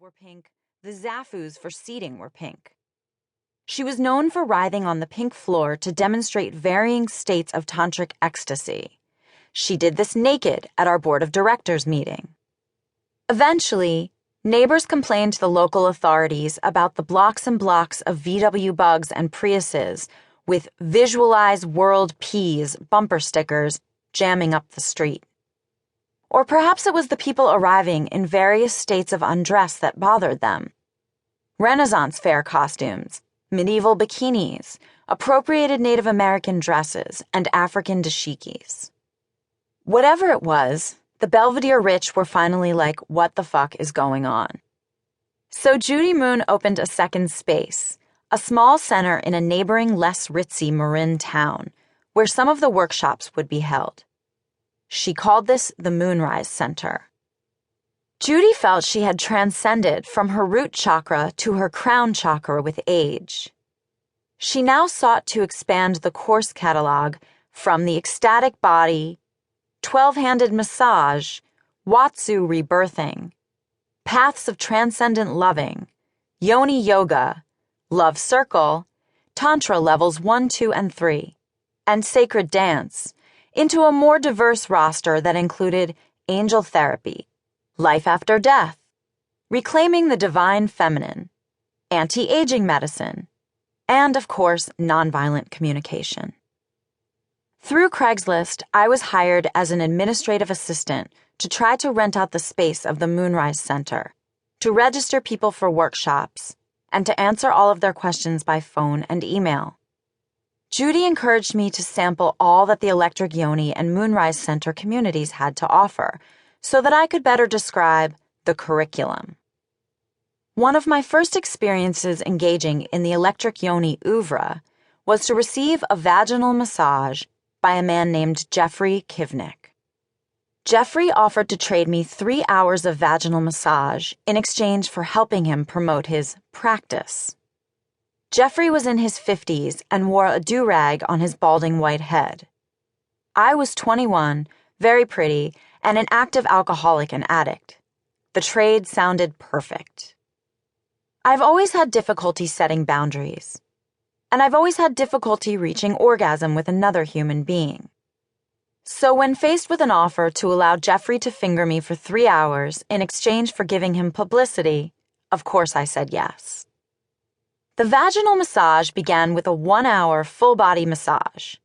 were pink, the Zafus for seating were pink. She was known for writhing on the pink floor to demonstrate varying states of tantric ecstasy. She did this naked at our board of directors meeting. Eventually, neighbors complained to the local authorities about the blocks and blocks of VW Bugs and Priuses with "Visualize World Peace" bumper stickers jamming up the street. Or perhaps it was the people arriving in various states of undress that bothered them. Renaissance fair costumes, medieval bikinis, appropriated Native American dresses, and African dashikis. Whatever it was, the Belvedere rich were finally like, what the fuck is going on? So Judy Moon opened a second space, a small center in a neighboring less ritzy Marin town, where some of the workshops would be held. She called this the Moonrise Center. Judy felt she had transcended from her root chakra to her crown chakra with age. She now sought to expand the course catalog from the ecstatic body, 12-handed massage, Watsu rebirthing, paths of transcendent loving, yoni yoga, love circle, tantra levels 1, 2, and 3, and sacred dance, into a more diverse roster that included angel therapy, life after death, reclaiming the divine feminine, anti-aging medicine, and, of course, nonviolent communication. Through Craigslist, I was hired as an administrative assistant to try to rent out the space of the Moonrise Center, to register people for workshops, and to answer all of their questions by phone and email. Judy encouraged me to sample all that the Electric Yoni and Moonrise Center communities had to offer, so that I could better describe the curriculum. One of my first experiences engaging in the Electric Yoni oeuvre was to receive a vaginal massage by a man named Jeffrey Kivnick. Jeffrey offered to trade me 3 hours of vaginal massage in exchange for helping him promote his practice. Jeffrey was in his 50s and wore a do-rag on his balding white head. I was 21, very pretty, and an active alcoholic and addict. The trade sounded perfect. I've always had difficulty setting boundaries, and I've always had difficulty reaching orgasm with another human being. So when faced with an offer to allow Jeffrey to finger me for 3 hours in exchange for giving him publicity, of course I said yes. The vaginal massage began with a 1-hour full-body massage.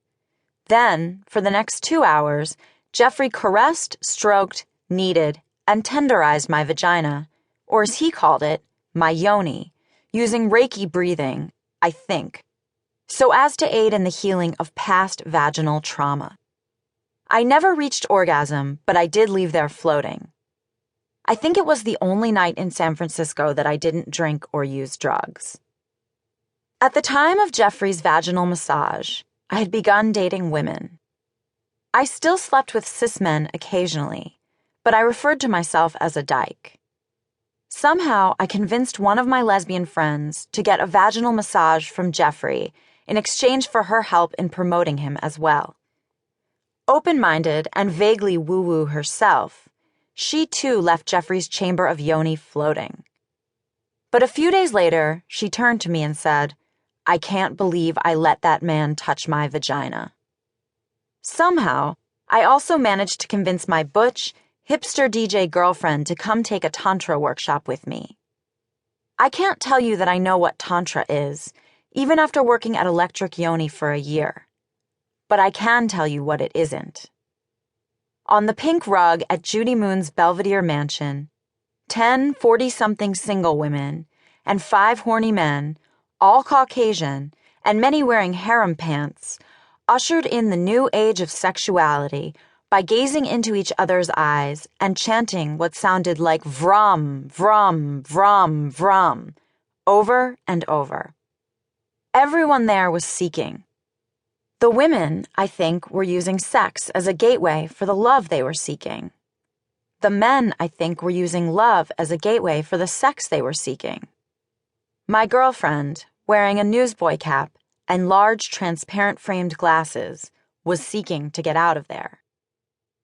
Then, for the next 2 hours, Jeffrey caressed, stroked, kneaded, and tenderized my vagina, or as he called it, my yoni, using Reiki breathing, I think, so as to aid in the healing of past vaginal trauma. I never reached orgasm, but I did leave there floating. I think it was the only night in San Francisco that I didn't drink or use drugs. At the time of Jeffrey's vaginal massage, I had begun dating women. I still slept with cis men occasionally, but I referred to myself as a dyke. Somehow, I convinced one of my lesbian friends to get a vaginal massage from Jeffrey in exchange for her help in promoting him as well. Open-minded and vaguely woo-woo herself, she too left Jeffrey's chamber of yoni floating. But a few days later, she turned to me and said, "I can't believe I let that man touch my vagina." Somehow, I also managed to convince my butch, hipster DJ girlfriend to come take a Tantra workshop with me. I can't tell you that I know what Tantra is, even after working at Electric Yoni for a year. But I can tell you what it isn't. On the pink rug at Judy Moon's Belvedere mansion, 10 40-something single women and 5 horny men, all Caucasian, and many wearing harem pants, ushered in the new age of sexuality by gazing into each other's eyes and chanting what sounded like vrum, vrum, vrum, vrum, over and over. Everyone there was seeking. The women, I think, were using sex as a gateway for the love they were seeking. The men, I think, were using love as a gateway for the sex they were seeking. My girlfriend, wearing a newsboy cap and large transparent framed glasses, was seeking to get out of there.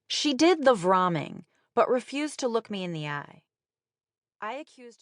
She did the vromming, but refused to look me in the eye. I accused her